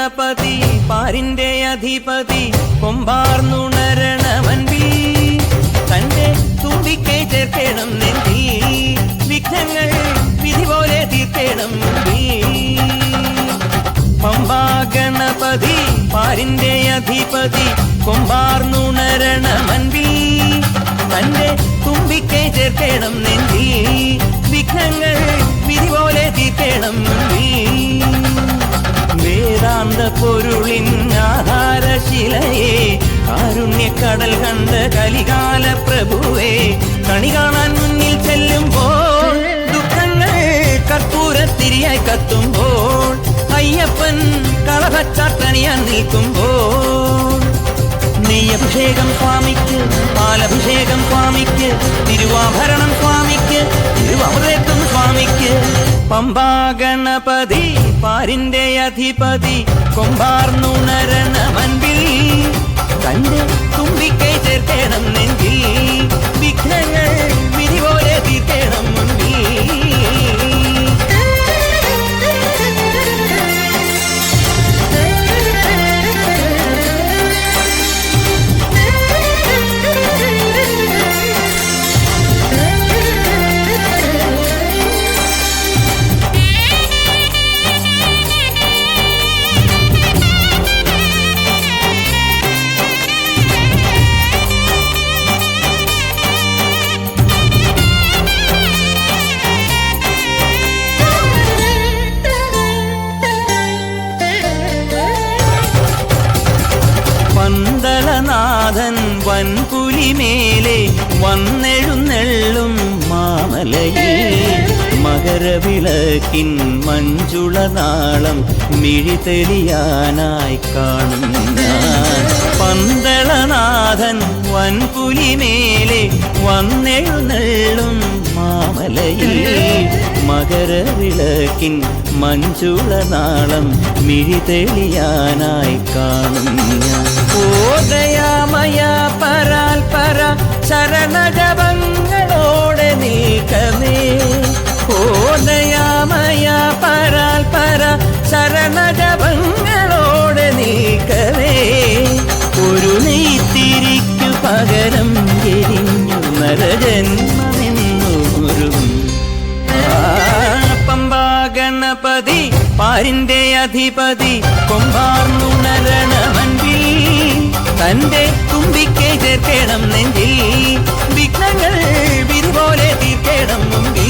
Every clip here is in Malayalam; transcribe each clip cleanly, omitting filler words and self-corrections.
ഗണപതി പാരിന്റെ അധിപതി കൊമ്പാർന്നുണരണമൻപി തന്റെ തുമ്പിക്കൈ ചേർക്കണം നെഞ്ചി വിഘ്നങ്ങൾ വിധി പോലെ തീർക്കണം പമ്പാ ഗണപതി പാരിന്റെ അധിപതി കൊമ്പാർന്നുണരണമൻപി തന്റെ തുമ്പിക്കൈ ചേർക്കണം നെഞ്ചി വിഘ്നങ്ങൾ വിധി പോലെ തീർക്കണം വേദാന്ത പൊരുളിൻ ആധാരശിലയെ കാരുണ്യക്കടൽ കണ്ട കലികാല പ്രഭുവേ കണി കാണാൻ മുന്നിൽ ചെല്ലുമ്പോൾ ദുഃഖങ്ങൾ കർപ്പൂരത്തിരിയായി കത്തുമ്പോൾ അയ്യപ്പൻ കളഭച്ചാട്ടണിയാൻ നിൽക്കുമ്പോൾ നെയ്യഭിഷേകം സ്വാമിക്ക് പാലഭിഷേകം സ്വാമിക്ക് തിരുവാഭരണം സ്വാമിക്ക് തിരുവമൃതത്വം സ്വാമിക്ക് പമ്പാ ഗണപതി പാരിന്റെ അധിപതി കൊമ്പാർന്നുണരണമൻപിൽ തന്റെ തുമ്പിക്കൈ ചേർക്കണം നെഞ്ചിൽ വിഘ്നങ്ങൾ വിധി പോലെ തീർക്കണം മുൻപിൽ പന്തളനാഥൻ വൻപുലിമേലെ വന്നെഴുന്നെള്ളും മാമലയിൽ മകരവിളക്കിൻ മഞ്ജുളനാളം മിഴിതെളിയാനായി കാണുന്ന പന്തളനാഥൻ വൻപുലിമേലെ വന്നെഴുന്നെള്ളും മാമലയിൽ മകരവിളക്കിൻ മഞ്ജുളനാളം മിഴിതെളിയാനായി കാണുന്ന ഓ ദയാമയ പരാൽപര ശരണജപങ്ങളോടെ നീക്കമേ ഓ ദയാമയ പരാൽപര ശരണജപങ്ങളോടെ നീക്കമേ ഒരു നെയ്ത്തിരിക്കു പകരം എരിഞ്ഞു നരജന്മമെന്നൂരും പമ്പാ ഗണപതി പാരിന്റെ അധിപതി കൊമ്പാർന്നുണരണമൻപിൽ തന്റെ തുമ്പിക്കൈ ചേർക്കണം നെഞ്ചിൽ വിഘ്നങ്ങൾ വിധി പോലെ തീർക്കണം മുമ്പിൽ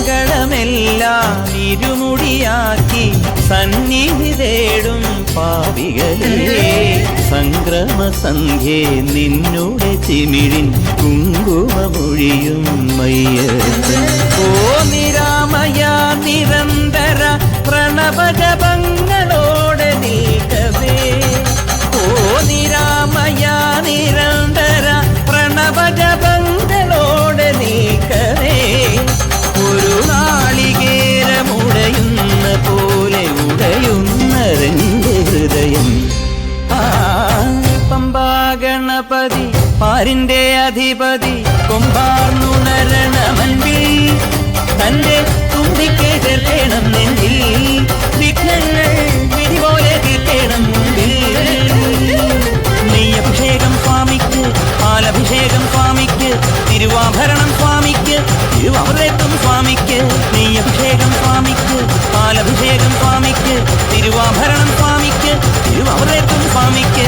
സങ്കടമെല്ലാം ഇരുമുടിയാക്കി സന്നിധി തേടും പാപികളെ സംക്രമസന്ധ്യേ നിന്നോട് ചിമിഴിൻ കുങ്കുമമൊഴിയും മയ്യപ്പൻ ഓ നിരാമയ നിരന്തര പ്രണവജപങ്ങളോടെ നീക്കവേ ഓ നിരാമയ നിരന്തര പ്രണവജപങ്ങളോടെ നീക്കവേ ഒരു നാളികേരമുടയുന്ന പോലെ ഉടയുന്ന രണ്ട് ഹൃദയം പമ്പാ ഗണപതി പാരിന്റെ അധിപതി കൊമ്പാർന്നുണരണമൻപിൽ തന്റെ തുമ്പിക്കൈ ചേർക്കണം നെഞ്ചിൽ വിഘ്നങ്ങൾ വിധി പോലെ തീർക്കണം മുമ്പിൽ നെയ്യഭിഷേകം സ്വാമിക്ക് പാലഭിഷേകം സ്വാമിക്ക് തിരുവാഭരണം സ്വാമിക്ക് തിരുവമൃതത്വം സ്വാമിക്ക് നെയ്യഭിഷേകം സ്വാമിക്ക് പാലഭിഷേകം സ്വാമിക്ക് തിരുവാഭരണം സ്വാമിക്ക് തിരുവമൃതത്വം സ്വാമിക്ക്